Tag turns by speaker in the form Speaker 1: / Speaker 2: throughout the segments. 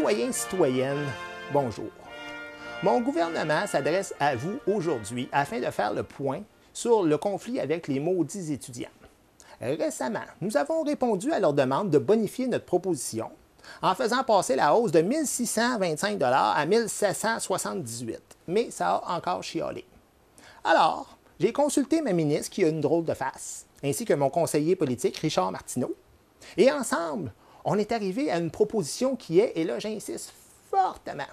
Speaker 1: Citoyens, citoyennes, bonjour. Mon gouvernement s'adresse à vous aujourd'hui afin de faire le point sur le conflit avec les maudits étudiants. Récemment, nous avons répondu à leur demande de bonifier notre proposition en faisant passer la hausse de 1 625 $ à 1 778 $, mais ça a encore chialé. Alors, j'ai consulté ma ministre qui a une drôle de face, ainsi que mon conseiller politique Richard Martineau, et ensemble, on est arrivé à une proposition qui est, et là j'insiste fortement,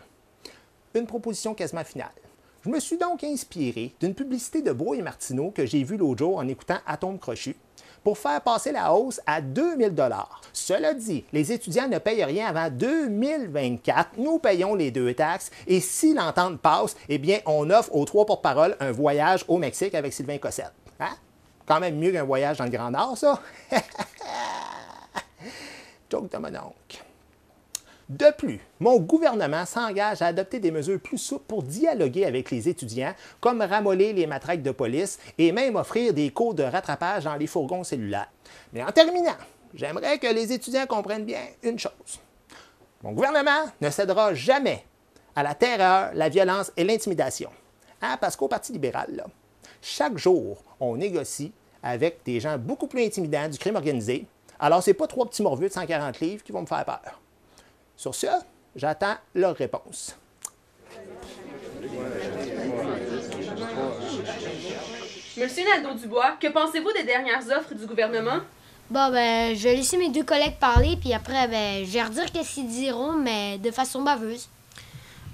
Speaker 1: une proposition quasiment finale. Je me suis donc inspiré d'une publicité de Brouille et Martineau que j'ai vue l'autre jour en écoutant Atome Crochu pour faire passer la hausse à 2 000 $. Cela dit, les étudiants ne payent rien avant 2024. Nous payons les 2 taxes et si l'entente passe, eh bien, on offre aux 3 porte-parole un voyage au Mexique avec Sylvain Cossette. Hein? Quand même mieux qu'un voyage dans le Grand Nord, ça. Joke de mon oncle. De plus, mon gouvernement s'engage à adopter des mesures plus souples pour dialoguer avec les étudiants, comme ramollir les matraques de police et même offrir des cours de rattrapage dans les fourgons cellulaires. Mais en terminant, j'aimerais que les étudiants comprennent bien une chose. Mon gouvernement ne cédera jamais à la terreur, la violence et l'intimidation. Hein? Parce qu'au Parti libéral, là, chaque jour, on négocie avec des gens beaucoup plus intimidants du crime organisé. Alors, ce n'est pas 3 petits morveux de 140 livres qui vont me faire peur. Sur ce, j'attends leur réponse.
Speaker 2: Monsieur Nadeau-Dubois, que pensez-vous des dernières offres du gouvernement?
Speaker 3: Bon, ben, je vais laisser mes 2 collègues parler, puis après, ben, je vais redire qu'est-ce qu'ils diront, mais de façon baveuse.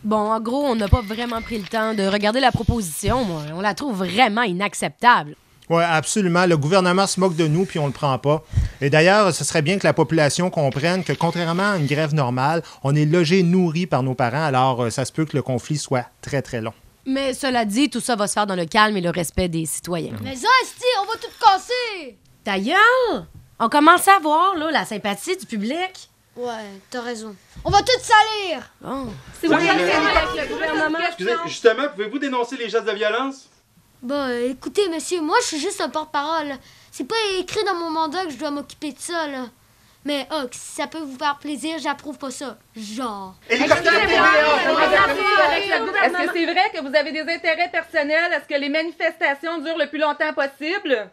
Speaker 4: Bon, en gros, on n'a pas vraiment pris le temps de regarder la proposition. Moi. On la trouve vraiment inacceptable.
Speaker 5: Oui, absolument. Le gouvernement se moque de nous puis on le prend pas. Et d'ailleurs, ce serait bien que la population comprenne que, contrairement à une grève normale, on est logé, nourri par nos parents, alors ça se peut que le conflit soit très, très long.
Speaker 4: Mais cela dit, tout ça va se faire dans le calme et le respect des citoyens.
Speaker 3: Mais ça, esti, on va tout casser!
Speaker 4: Ta gueule! On commence à voir, là, la sympathie du public.
Speaker 3: Ouais, t'as raison. On va tout salir!
Speaker 4: Oh.
Speaker 2: C'est vous avec le gouvernement?
Speaker 6: Excusez, justement, pouvez-vous dénoncer les gestes de violence?
Speaker 3: Bon, écoutez, monsieur, moi, je suis juste un porte-parole. C'est pas écrit dans mon mandat que je dois m'occuper de ça, là. Mais, si ça peut vous faire plaisir, j'approuve pas ça. Genre.
Speaker 2: Est-ce que c'est vrai que vous avez des intérêts personnels à ce que les manifestations durent le plus longtemps possible?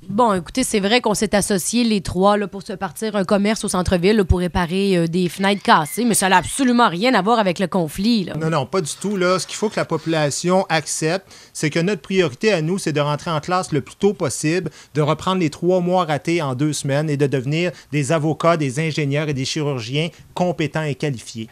Speaker 4: Bon, écoutez, c'est vrai qu'on s'est associés les 3 là, pour se partir un commerce au centre-ville là, pour réparer des fenêtres cassées, mais ça n'a absolument rien à voir avec le conflit. Là.
Speaker 5: Non, pas du tout. Là. Ce qu'il faut que la population accepte, c'est que notre priorité à nous, c'est de rentrer en classe le plus tôt possible, de reprendre les 3 mois ratés en 2 semaines et de devenir des avocats, des ingénieurs et des chirurgiens compétents et qualifiés.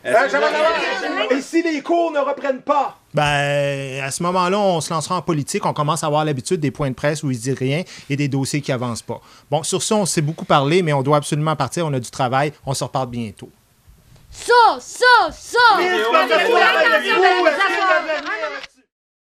Speaker 1: Et si les cours ne reprennent pas?
Speaker 5: Ben, à ce moment-là, on se lancera en politique. On commence à avoir l'habitude des points de presse où ils disent rien et des dossiers qui avancent pas. Bon, sur ça, on s'est beaucoup parlé, mais on doit absolument partir. On a du travail. On se reparle bientôt.
Speaker 3: Ça!